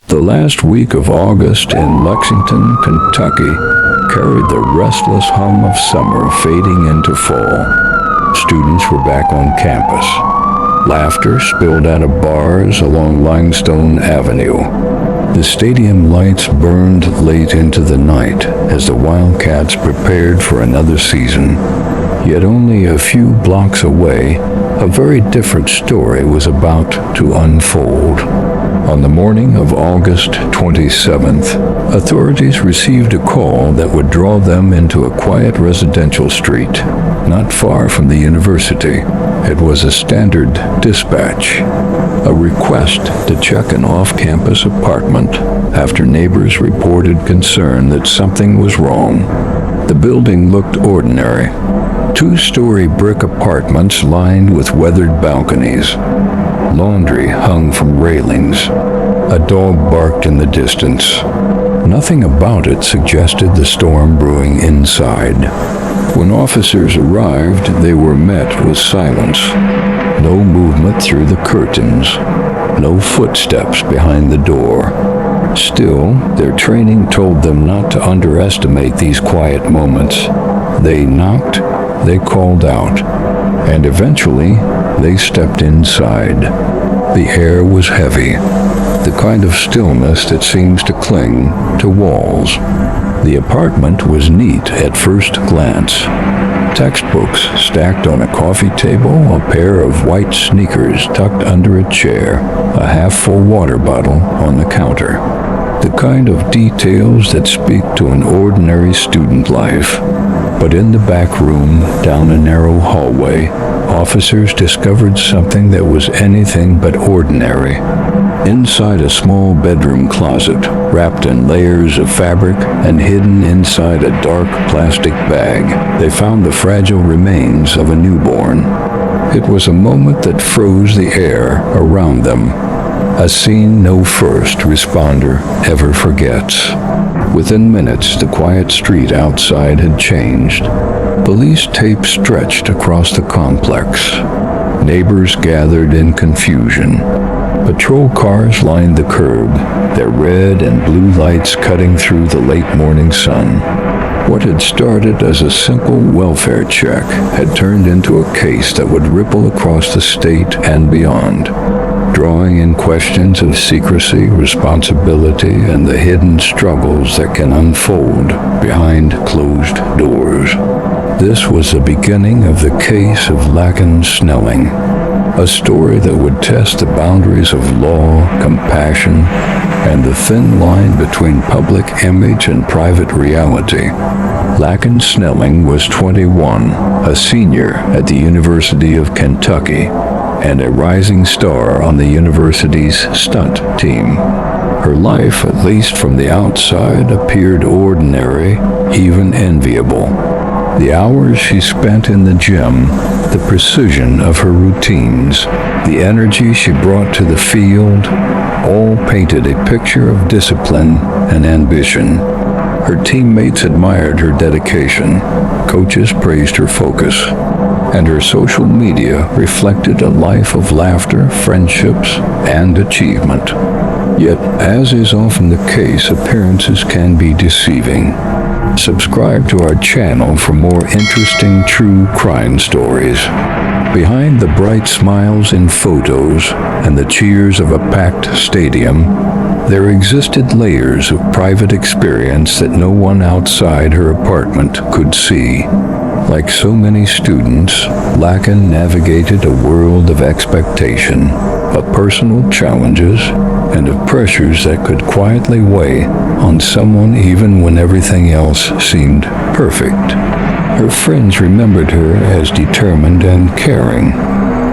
The last week of August in Lexington, Kentucky, carried the restless hum of summer fading into fall. Students were back on campus. Laughter spilled out of bars along Limestone Avenue. The stadium lights burned late into the night as the Wildcats prepared for another season. Yet only a few blocks away, a very different story was about to unfold. On the morning of August 27th, authorities received a call that would draw them into a quiet residential street, not far from the university. It was a standard dispatch, a request to check an off-campus apartment after neighbors reported concern that something was wrong. The building looked ordinary. Two-story brick apartments lined with weathered balconies. Laundry hung from railings. A dog barked in the distance. Nothing about it suggested the storm brewing inside. When officers arrived, they were met with silence. No movement through the curtains. No footsteps behind the door. Still, their training told them not to underestimate these quiet moments. They knocked, they called out, and eventually they stepped inside. The air was heavy, the kind of stillness that seems to cling to walls. The apartment was neat at first glance. Textbooks stacked on a coffee table, a pair of white sneakers tucked under a chair, a half-full water bottle on the counter. The kind of details that speak to an ordinary student life. But in the back room, down a narrow hallway, officers discovered something that was anything but ordinary. Inside a small bedroom closet, wrapped in layers of fabric and hidden inside a dark plastic bag, they found the fragile remains of a newborn. It was a moment that froze the air around them, a scene no first responder ever forgets. Within minutes, the quiet street outside had changed. Police tape stretched across the complex. Neighbors gathered in confusion. Patrol cars lined the curb, their red and blue lights cutting through the late morning sun. What had started as a simple welfare check had turned into a case that would ripple across the state and beyond, drawing in questions of secrecy, responsibility, and the hidden struggles that can unfold behind closed doors. This was the beginning of the case of Laken Snelling, a story that would test the boundaries of law, compassion, and the thin line between public image and private reality. Laken Snelling was 21, a senior at the University of Kentucky, and a rising star on the university's stunt team. Her life, at least from the outside, appeared ordinary, even enviable. The hours she spent in the gym, the precision of her routines, the energy she brought to the field, all painted a picture of discipline and ambition. Her teammates admired her dedication, coaches praised her focus, and her social media reflected a life of laughter, friendships, and achievement. Yet, as is often the case, appearances can be deceiving. Subscribe to our channel for more interesting true crime stories. Behind the bright smiles in photos and the cheers of a packed stadium, there existed layers of private experience that no one outside her apartment could see. Like so many students, Laken navigated a world of expectation, of personal challenges, and of pressures that could quietly weigh on someone even when everything else seemed perfect. Her friends remembered her as determined and caring.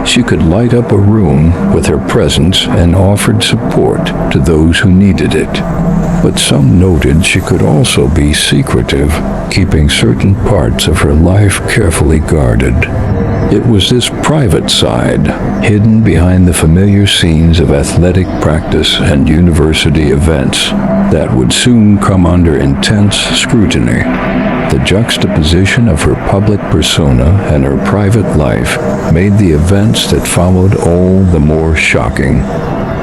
She could light up a room with her presence and offered support to those who needed it. But some noted she could also be secretive, keeping certain parts of her life carefully guarded. It was this private side, hidden behind the familiar scenes of athletic practice and university events, that would soon come under intense scrutiny. The juxtaposition of her public persona and her private life made the events that followed all the more shocking.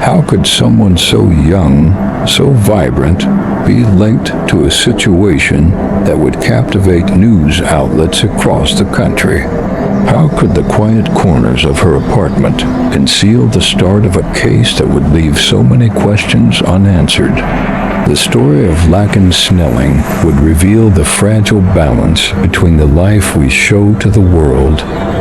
How could someone so young, so vibrant, be linked to a situation that would captivate news outlets across the country? How could the quiet corners of her apartment conceal the start of a case that would leave so many questions unanswered? The story of Laken Snelling would reveal the fragile balance between the life we show to the world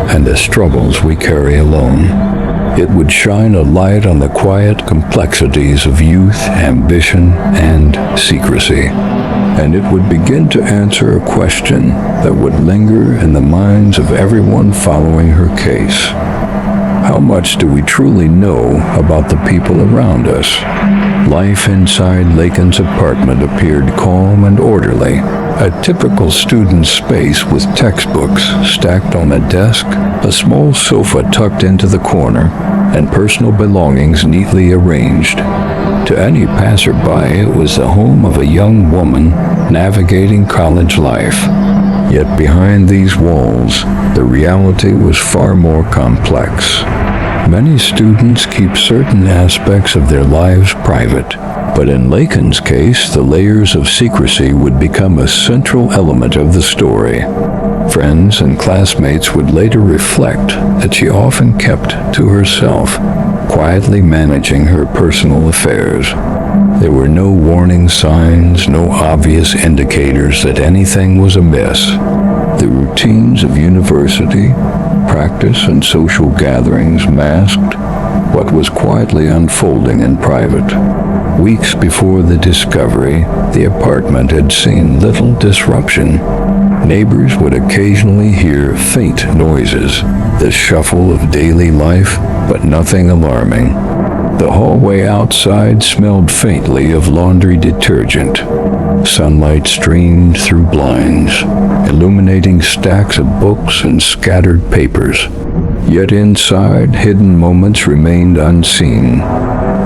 and the struggles we carry alone. It would shine a light on the quiet complexities of youth, ambition, and secrecy. And it would begin to answer a question that would linger in the minds of everyone following her case. How much do we truly know about the people around us? Life inside Laken's apartment appeared calm and orderly. A typical student space with textbooks stacked on a desk, a small sofa tucked into the corner, and personal belongings neatly arranged. To any passerby, it was the home of a young woman navigating college life. Yet behind these walls, the reality was far more complex. Many students keep certain aspects of their lives private, but in Laken's case, the layers of secrecy would become a central element of the story. Friends and classmates would later reflect that she often kept to herself, quietly managing her personal affairs. There were no warning signs, no obvious indicators that anything was amiss. The routines of university, practice, and social gatherings masked what was quietly unfolding in private. Weeks before the discovery, the apartment had seen little disruption. Neighbors would occasionally hear faint noises, the shuffle of daily life, but nothing alarming. The hallway outside smelled faintly of laundry detergent. Sunlight streamed through blinds, illuminating stacks of books and scattered papers. Yet inside, hidden moments remained unseen.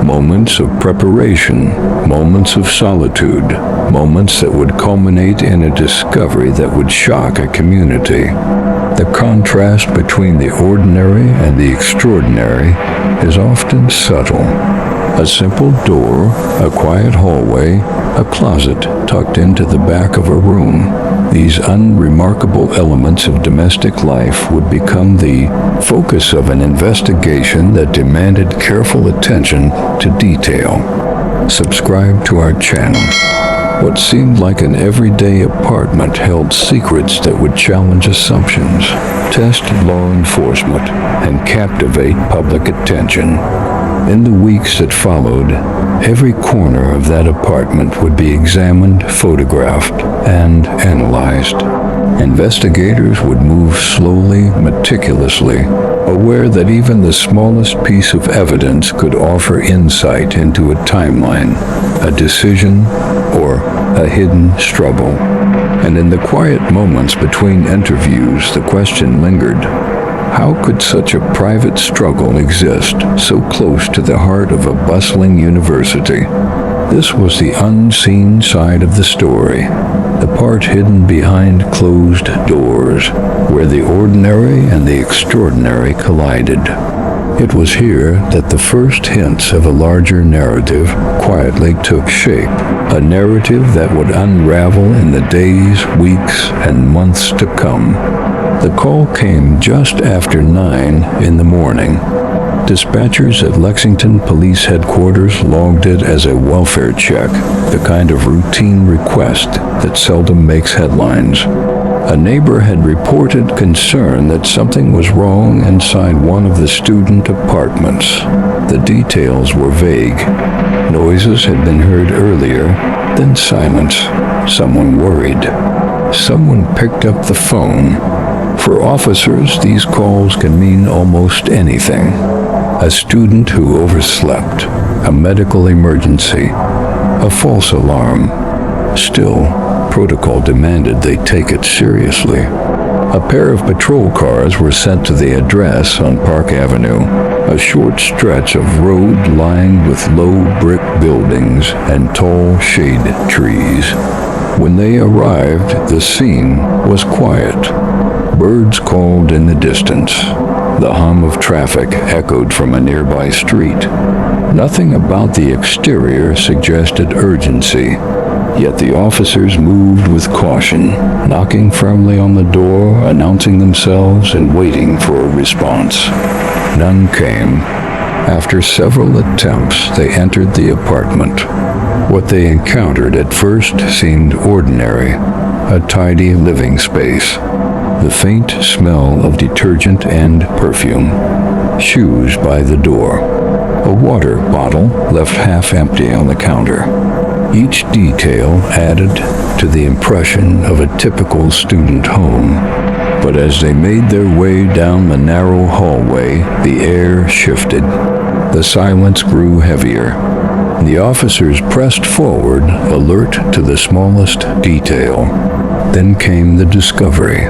Moments of preparation, moments of solitude, moments that would culminate in a discovery that would shock a community. The contrast between the ordinary and the extraordinary is often subtle. A simple door, a quiet hallway, a closet tucked into the back of a room. These unremarkable elements of domestic life would become the focus of an investigation that demanded careful attention to detail. Subscribe to our channel. What seemed like an everyday apartment held secrets that would challenge assumptions, test law enforcement, and captivate public attention. In the weeks that followed, every corner of that apartment would be examined, photographed, and analyzed. Investigators would move slowly, meticulously, aware that even the smallest piece of evidence could offer insight into a timeline, a decision, or a hidden struggle. And in the quiet moments between interviews, the question lingered: how could such a private struggle exist so close to the heart of a bustling university? This was the unseen side of the story, the part hidden behind closed doors, where the ordinary and the extraordinary collided. It was here that the first hints of a larger narrative quietly took shape, a narrative that would unravel in the days, weeks, and months to come. The call came just after 9 in the morning. Dispatchers at Lexington Police Headquarters logged it as a welfare check, the kind of routine request that seldom makes headlines. A neighbor had reported concern that something was wrong inside one of the student apartments. The details were vague. Noises had been heard earlier, then silence. Someone worried. Someone picked up the phone. For officers, these calls can mean almost anything. A student who overslept, a medical emergency, a false alarm. Still, protocol demanded they take it seriously. A pair of patrol cars were sent to the address on Park Avenue, a short stretch of road lined with low brick buildings and tall shade trees. When they arrived, the scene was quiet. Birds called in the distance. The hum of traffic echoed from a nearby street. Nothing about the exterior suggested urgency, yet the officers moved with caution, knocking firmly on the door, announcing themselves, and waiting for a response. None came. After several attempts, they entered the apartment. What they encountered at first seemed ordinary, a tidy living space. The faint smell of detergent and perfume. Shoes by the door. A water bottle left half empty on the counter. Each detail added to the impression of a typical student home. But as they made their way down the narrow hallway, the air shifted. The silence grew heavier. The officers pressed forward, alert to the smallest detail. Then came the discovery.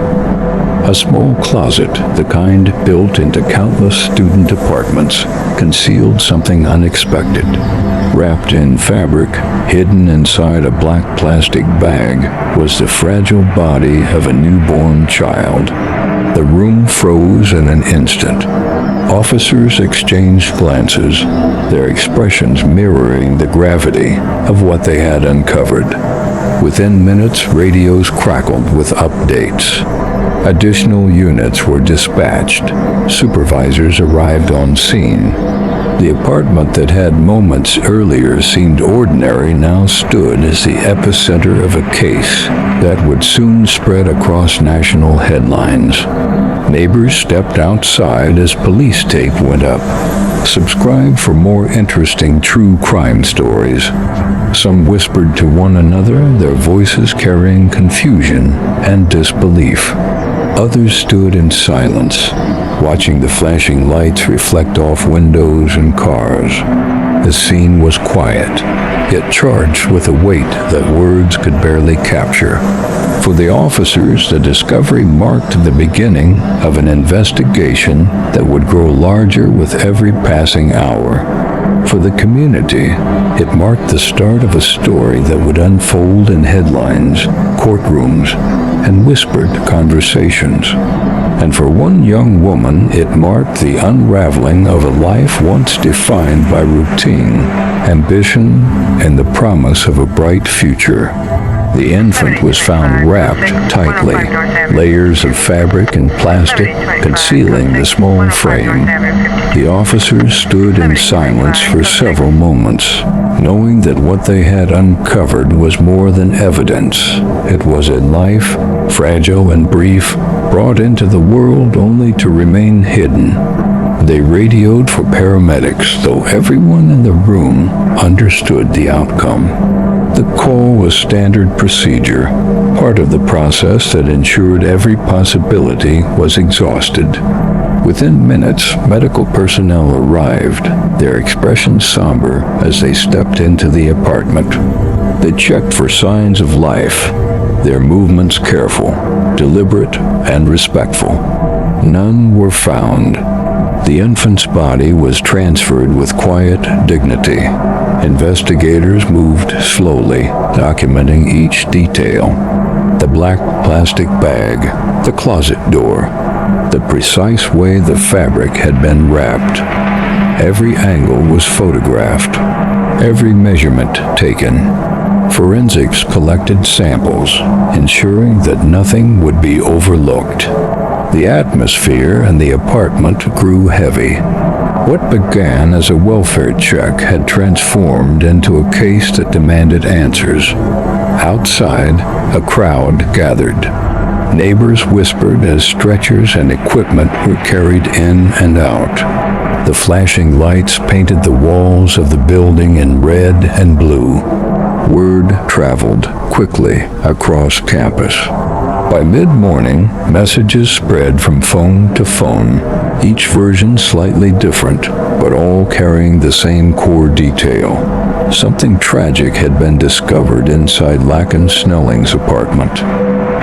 A small closet, the kind built into countless student apartments, concealed something unexpected. Wrapped in fabric, hidden inside a black plastic bag, was the fragile body of a newborn child. The room froze in an instant. Officers exchanged glances, their expressions mirroring the gravity of what they had uncovered. Within minutes, radios crackled with updates. Additional units were dispatched. Supervisors arrived on scene. The apartment that had moments earlier seemed ordinary now stood as the epicenter of a case that would soon spread across national headlines. Neighbors stepped outside as police tape went up. Subscribe for more interesting true crime stories. Some whispered to one another, their voices carrying confusion and disbelief. Others stood in silence, watching the flashing lights reflect off windows and cars. The scene was quiet, yet charged with a weight that words could barely capture. For the officers, the discovery marked the beginning of an investigation that would grow larger with every passing hour. For the community, it marked the start of a story that would unfold in headlines, courtrooms, and whispered conversations. And for one young woman, it marked the unraveling of a life once defined by routine, ambition, and the promise of a bright future. The infant was found wrapped tightly, layers of fabric and plastic concealing the small frame. The officers stood in silence for several moments, knowing that what they had uncovered was more than evidence. It was a life, fragile and brief, brought into the world only to remain hidden. They radioed for paramedics, though everyone in the room understood the outcome. The call was standard procedure, part of the process that ensured every possibility was exhausted. Within minutes, medical personnel arrived, their expressions somber as they stepped into the apartment. They checked for signs of life, their movements careful, deliberate, and respectful. None were found. The infant's body was transferred with quiet dignity. Investigators moved slowly, documenting each detail. The black plastic bag, the closet door, the precise way the fabric had been wrapped. Every angle was photographed, every measurement taken. Forensics collected samples, ensuring that nothing would be overlooked. The atmosphere in the apartment grew heavy. What began as a welfare check had transformed into a case that demanded answers. Outside, a crowd gathered. Neighbors whispered as stretchers and equipment were carried in and out. The flashing lights painted the walls of the building in red and blue. Word traveled quickly across campus. By mid-morning, messages spread from phone to phone, each version slightly different, but all carrying the same core detail. Something tragic had been discovered inside Laken Snelling's apartment.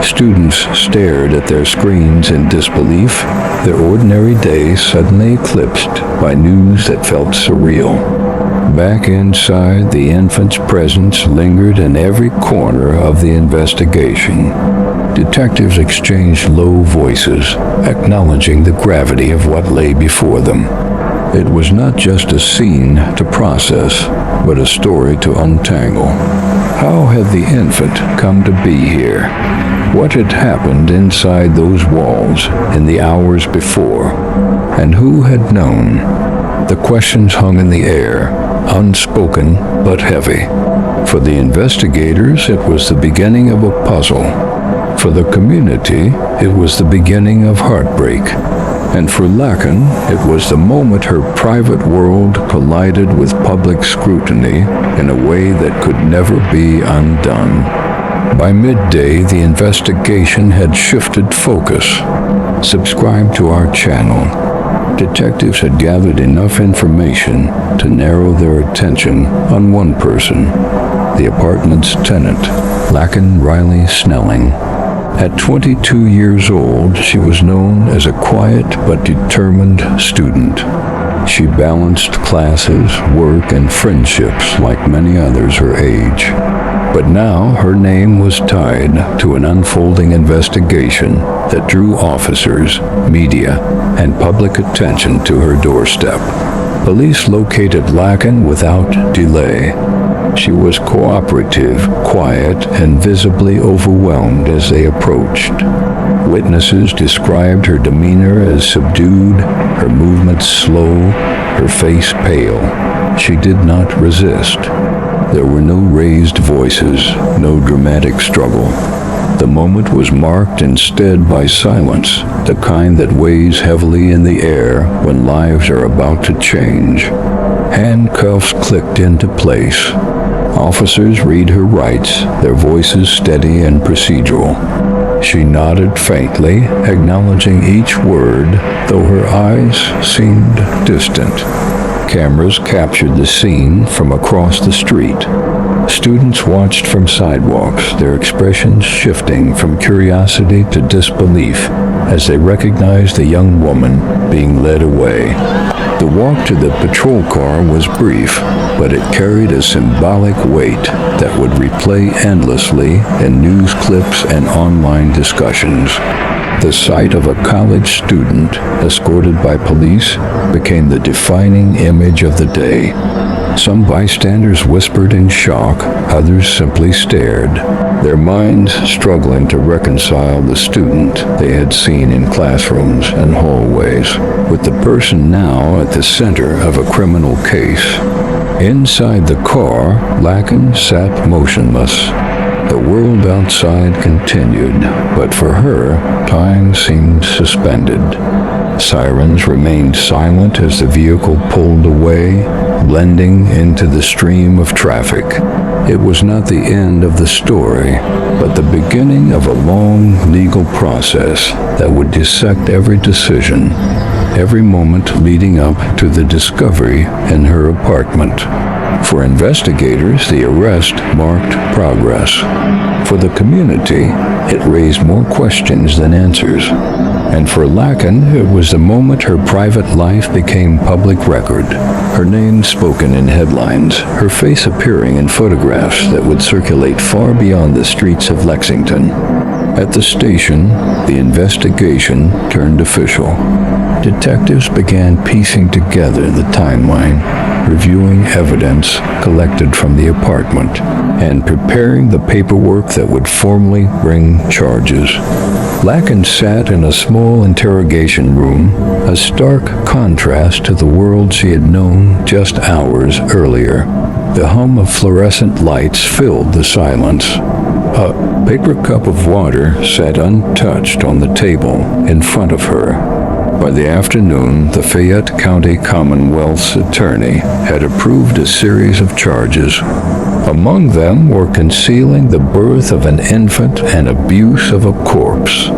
Students stared at their screens in disbelief, their ordinary day suddenly eclipsed by news that felt surreal. Back inside, the infant's presence lingered in every corner of the investigation. Detectives exchanged low voices, acknowledging the gravity of what lay before them. It was not just a scene to process, but a story to untangle. How had the infant come to be here? What had happened inside those walls in the hours before? And who had known? The questions hung in the air, unspoken but heavy. For the investigators, it was the beginning of a puzzle. For the community, it was the beginning of heartbreak. And for Laken, it was the moment her private world collided with public scrutiny in a way that could never be undone. By midday, the investigation had shifted focus. Subscribe to our channel. Detectives had gathered enough information to narrow their attention on one person, the apartment's tenant, Laken Riley Snelling. At 22 years old, she was known as a quiet but determined student. She balanced classes, work, and friendships like many others her age. But now her name was tied to an unfolding investigation that drew officers, media, and public attention to her doorstep. Police located Laken without delay. She was cooperative, quiet, and visibly overwhelmed as they approached. Witnesses described her demeanor as subdued, her movements slow, her face pale. She did not resist. There were no raised voices, no dramatic struggle. The moment was marked instead by silence, the kind that weighs heavily in the air when lives are about to change. Handcuffs clicked into place. Officers read her rights, their voices steady and procedural. She nodded faintly, acknowledging each word, though her eyes seemed distant. Cameras captured the scene from across the street. Students watched from sidewalks, their expressions shifting from curiosity to disbelief as they recognized the young woman being led away. The walk to the patrol car was brief, but it carried a symbolic weight that would replay endlessly in news clips and online discussions. The sight of a college student escorted by police became the defining image of the day. Some bystanders whispered in shock, others simply stared, their minds struggling to reconcile the student they had seen in classrooms and hallways with the person now at the center of a criminal case. Inside the car, Laken sat motionless. The world outside continued, but for her, time seemed suspended. Sirens remained silent as the vehicle pulled away, blending into the stream of traffic. It was not the end of the story, but the beginning of a long legal process that would dissect every decision, every moment leading up to the discovery in her apartment. For investigators, the arrest marked progress. For the community, it raised more questions than answers. And for Laken, it was the moment her private life became public record. Her name spoken in headlines, her face appearing in photographs that would circulate far beyond the streets of Lexington. At the station, the investigation turned official. Detectives began piecing together the timeline, reviewing evidence collected from the apartment, and preparing the paperwork that would formally bring charges. Laken sat in a small interrogation room, a stark contrast to the world she had known just hours earlier. The hum of fluorescent lights filled the silence. A paper cup of water sat untouched on the table in front of her. By the afternoon, the Fayette County Commonwealth's attorney had approved a series of charges. Among them were concealing the birth of an infant and abuse of a corpse.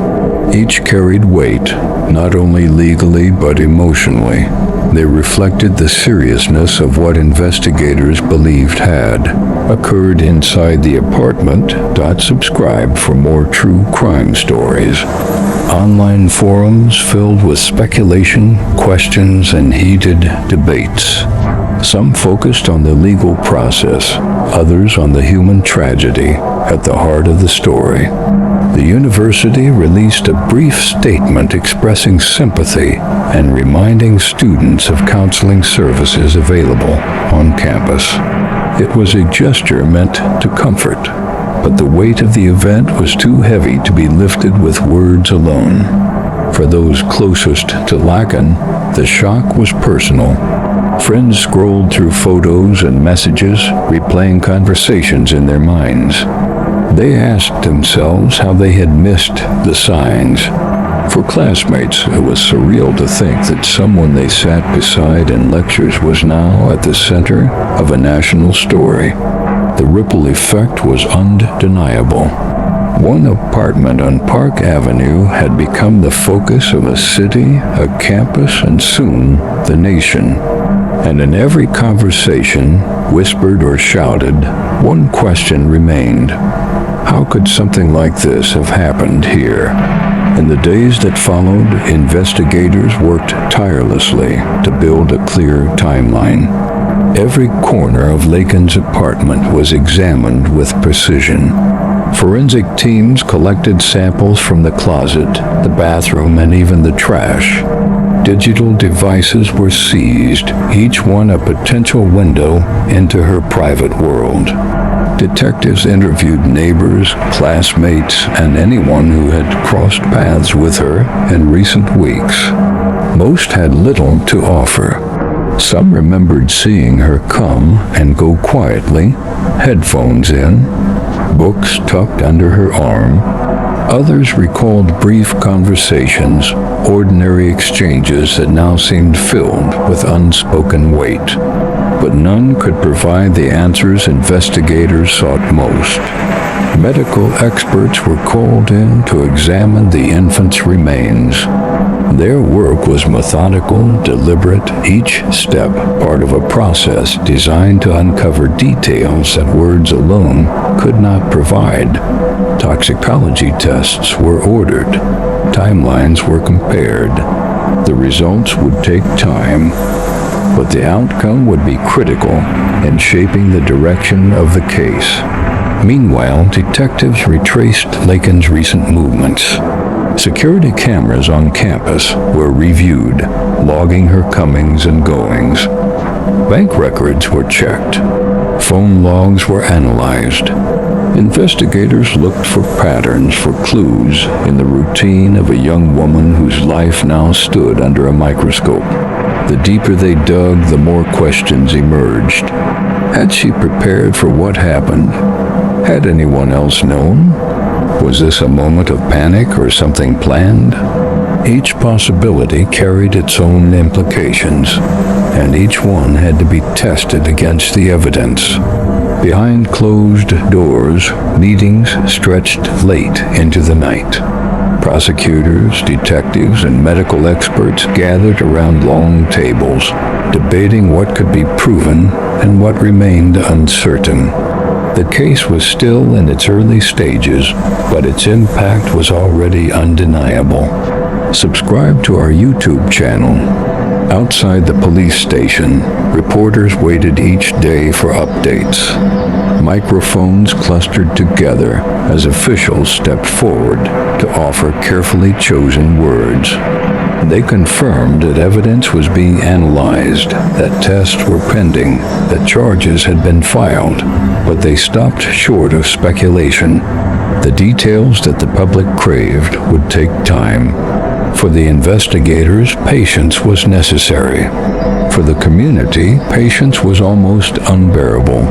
Each carried weight, not only legally but emotionally. They reflected the seriousness of what investigators believed had occurred inside the apartment. Subscribe for more true crime stories. Online forums filled with speculation, questions, and heated debates. Some focused on the legal process, others on the human tragedy at the heart of the story. The university released a brief statement expressing sympathy and reminding students of counseling services available on campus. It was a gesture meant to comfort, but the weight of the event was too heavy to be lifted with words alone. For those closest to Laken, the shock was personal. Friends scrolled through photos and messages, replaying conversations in their minds. They asked themselves how they had missed the signs. For classmates, it was surreal to think that someone they sat beside in lectures was now at the center of a national story. The ripple effect was undeniable. One apartment on Park Avenue had become the focus of a city, a campus, and soon the nation. And in every conversation, whispered or shouted, one question remained. How could something like this have happened here? In the days that followed, investigators worked tirelessly to build a clear timeline. Every corner of Laken's apartment was examined with precision. Forensic teams collected samples from the closet, the bathroom, and even the trash. Digital devices were seized, each one a potential window into her private world. Detectives interviewed neighbors, classmates, and anyone who had crossed paths with her in recent weeks. Most had little to offer. Some remembered seeing her come and go quietly, headphones in, books tucked under her arm. Others recalled brief conversations, ordinary exchanges that now seemed filled with unspoken weight. But none could provide the answers investigators sought most. Medical experts were called in to examine the infant's remains. Their work was methodical, deliberate, each step part of a process designed to uncover details that words alone could not provide. Toxicology tests were ordered. Timelines were compared. The results would take time, but the outcome would be critical in shaping the direction of the case. Meanwhile, detectives retraced Laken's recent movements. Security cameras on campus were reviewed, logging her comings and goings. Bank records were checked. Phone logs were analyzed. Investigators looked for patterns, for clues in the routine of a young woman whose life now stood under a microscope. The deeper they dug, the more questions emerged. Had she prepared for what happened? Had anyone else known? Was this a moment of panic or something planned? Each possibility carried its own implications, and each one had to be tested against the evidence. Behind closed doors, meetings stretched late into the night. Prosecutors, detectives, and medical experts gathered around long tables, debating what could be proven and what remained uncertain. The case was still in its early stages, but its impact was already undeniable. Subscribe to our YouTube channel. Outside the police station, reporters waited each day for updates. Microphones clustered together as officials stepped forward to offer carefully chosen words. They confirmed that evidence was being analyzed, that tests were pending, that charges had been filed, but they stopped short of speculation. The details that the public craved would take time. For the investigators, patience was necessary. For the community, patience was almost unbearable.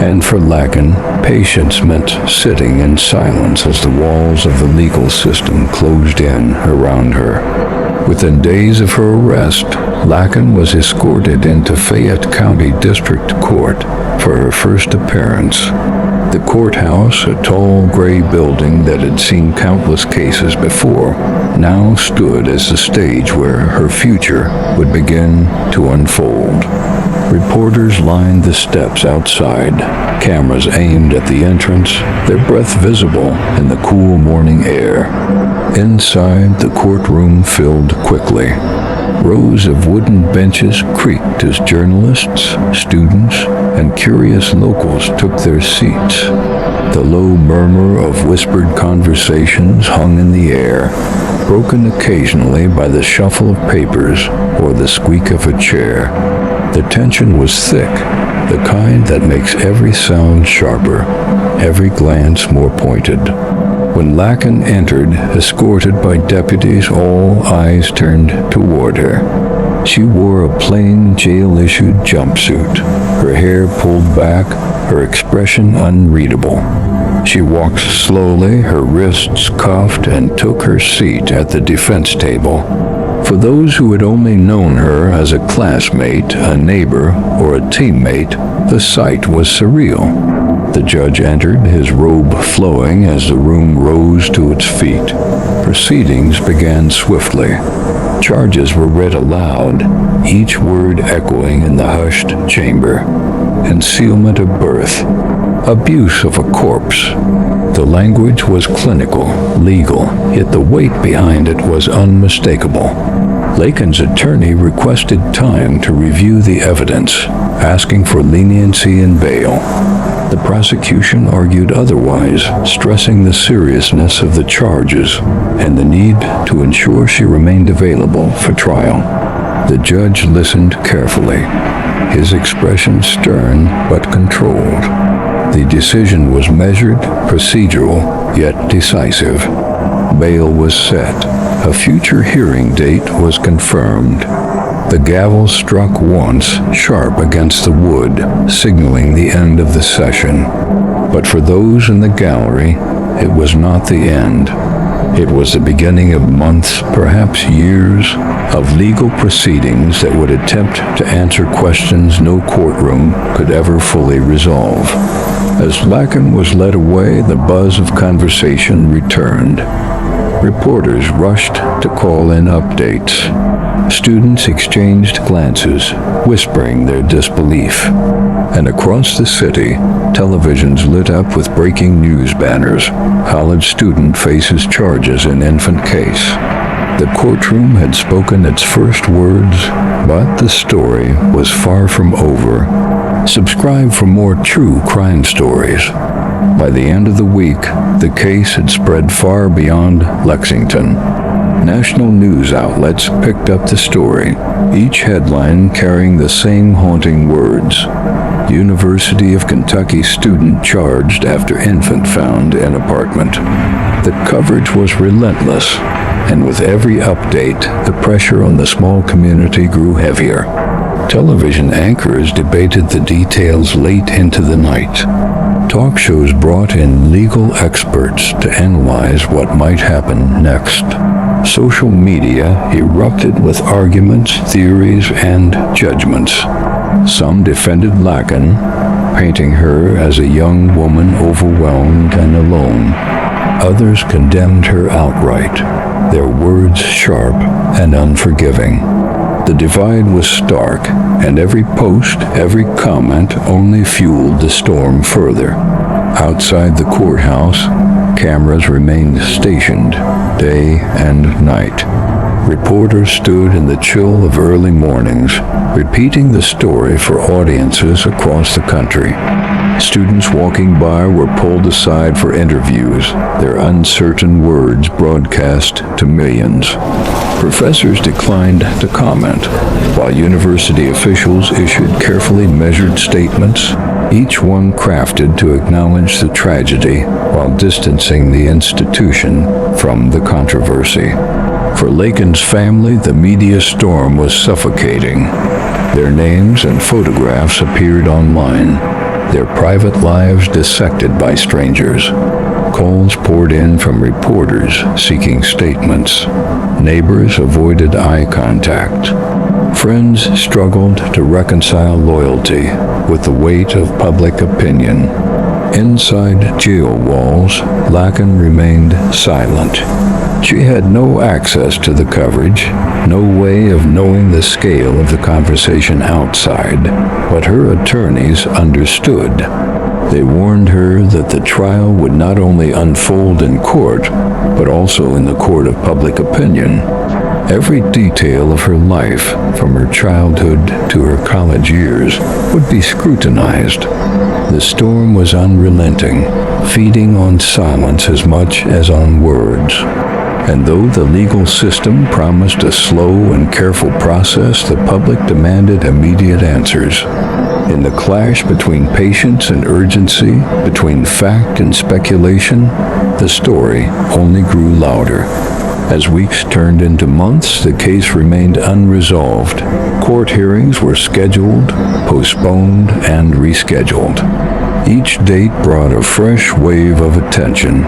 And for Laken, patience meant sitting in silence as the walls of the legal system closed in around her. Within days of her arrest, Laken was escorted into Fayette County District Court for her first appearance. The courthouse, a tall gray building that had seen countless cases before, now stood as the stage where her future would begin to unfold. Reporters lined the steps outside, cameras aimed at the entrance, their breath visible in the cool morning air. Inside, the courtroom filled quickly. Rows of wooden benches creaked as journalists, students, and curious locals took their seats. The low murmur of whispered conversations hung in the air, broken occasionally by the shuffle of papers or the squeak of a chair. The tension was thick, the kind that makes every sound sharper, every glance more pointed. When Laken entered, escorted by deputies, all eyes turned toward her. She wore a plain jail-issued jumpsuit, her hair pulled back, her expression unreadable. She walked slowly, her wrists cuffed, and took her seat at the defense table. For those who had only known her as a classmate, a neighbor, or a teammate, the sight was surreal. The judge entered, his robe flowing as the room rose to its feet. Proceedings began swiftly. Charges were read aloud, each word echoing in the hushed chamber. Concealment of birth, abuse of a corpse. The language was clinical, legal, yet the weight behind it was unmistakable. Laken's attorney requested time to review the evidence, asking for leniency and bail. The prosecution argued otherwise, stressing the seriousness of the charges and the need to ensure she remained available for trial. The judge listened carefully, his expression stern but controlled. The decision was measured, procedural, yet decisive. Bail was set. A future hearing date was confirmed. The gavel struck once, sharp against the wood, signaling the end of the session. But for those in the gallery, it was not the end. It was the beginning of months, perhaps years, of legal proceedings that would attempt to answer questions no courtroom could ever fully resolve. As Laken was led away, the buzz of conversation returned. Reporters rushed to call in updates. Students exchanged glances, whispering their disbelief. And across the city, televisions lit up with breaking news banners. College student faces charges in infant case. The courtroom had spoken its first words, but the story was far from over. Subscribe for more true crime stories. By the end of the week, the case had spread far beyond Lexington. National news outlets picked up the story, each headline carrying the same haunting words. University of Kentucky student charged after infant found in apartment. The coverage was relentless, and with every update, the pressure on the small community grew heavier. Television anchors debated the details late into the night. Talk shows brought in legal experts to analyze what might happen next. Social media erupted with arguments, theories, and judgments. Some defended Laken, painting her as a young woman overwhelmed and alone. Others condemned her outright, their words sharp and unforgiving. The divide was stark, and every post, every comment only fueled the storm further. Outside the courthouse, cameras remained stationed, day and night. Reporters stood in the chill of early mornings, repeating the story for audiences across the country. Students walking by were pulled aside for interviews, their uncertain words broadcast to millions. Professors declined to comment, while university officials issued carefully measured statements, each one crafted to acknowledge the tragedy while distancing the institution from the controversy. For Laken's family, the media storm was suffocating. Their names and photographs appeared online, their private lives dissected by strangers. Calls poured in from reporters seeking statements. Neighbors avoided eye contact. Friends struggled to reconcile loyalty with the weight of public opinion. Inside jail walls, Laken remained silent. She had no access to the coverage, no way of knowing the scale of the conversation outside, but her attorneys understood. They warned her that the trial would not only unfold in court, but also in the court of public opinion. Every detail of her life, from her childhood to her college years, would be scrutinized. The storm was unrelenting, feeding on silence as much as on words. And though the legal system promised a slow and careful process, the public demanded immediate answers. In the clash between patience and urgency, between fact and speculation, the story only grew louder. As weeks turned into months, the case remained unresolved. Court hearings were scheduled, postponed, and rescheduled. Each date brought a fresh wave of attention,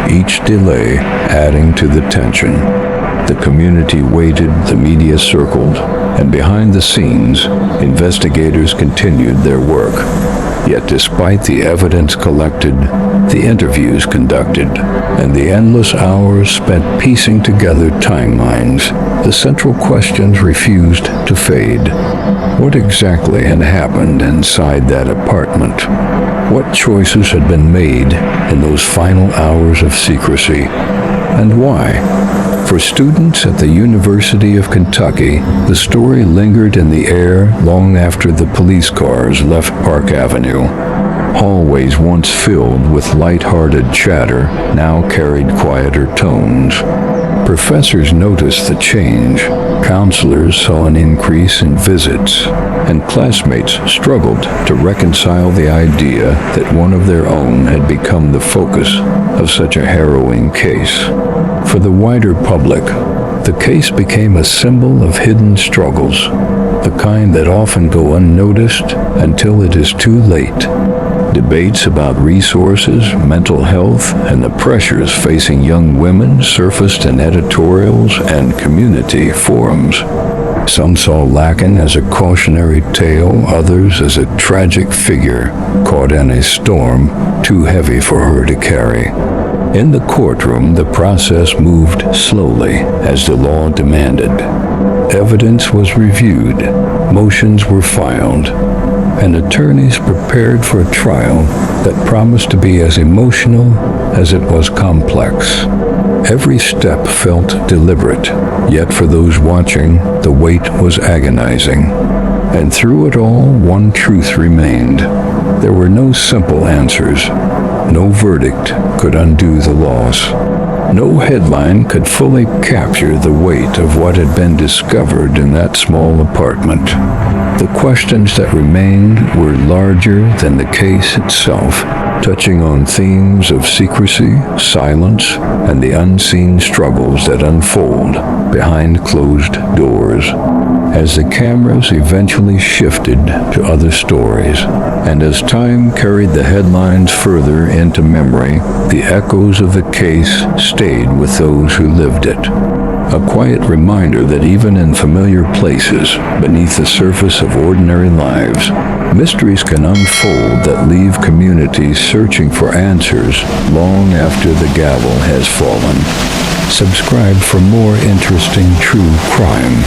each delay adding to the tension. The community waited, the media circled, and behind the scenes, investigators continued their work. Yet despite the evidence collected, the interviews conducted, and the endless hours spent piecing together timelines, the central questions refused to fade. What exactly had happened inside that apartment? What choices had been made in those final hours of secrecy? And why? For students at the University of Kentucky, the story lingered in the air long after the police cars left Park Avenue. Hallways once filled with light-hearted chatter now carried quieter tones. Professors noticed the change, counselors saw an increase in visits, and classmates struggled to reconcile the idea that one of their own had become the focus of such a harrowing case. For the wider public, the case became a symbol of hidden struggles, the kind that often go unnoticed until it is too late. Debates about resources, mental health, and the pressures facing young women surfaced in editorials and community forums. Some saw Laken as a cautionary tale, others as a tragic figure caught in a storm too heavy for her to carry. In the courtroom, the process moved slowly as the law demanded. Evidence was reviewed, motions were filed, and attorneys prepared for a trial that promised to be as emotional as it was complex. Every step felt deliberate, yet for those watching, the wait was agonizing. And through it all, one truth remained. There were no simple answers. No verdict could undo the loss. No headline could fully capture the weight of what had been discovered in that small apartment. The questions that remained were larger than the case itself, touching on themes of secrecy, silence, and the unseen struggles that unfold behind closed doors. As the cameras eventually shifted to other stories, and as time carried the headlines further into memory, the echoes of the case stayed with those who lived it. A quiet reminder that even in familiar places, beneath the surface of ordinary lives, mysteries can unfold that leave communities searching for answers long after the gavel has fallen. Subscribe for more interesting true crime.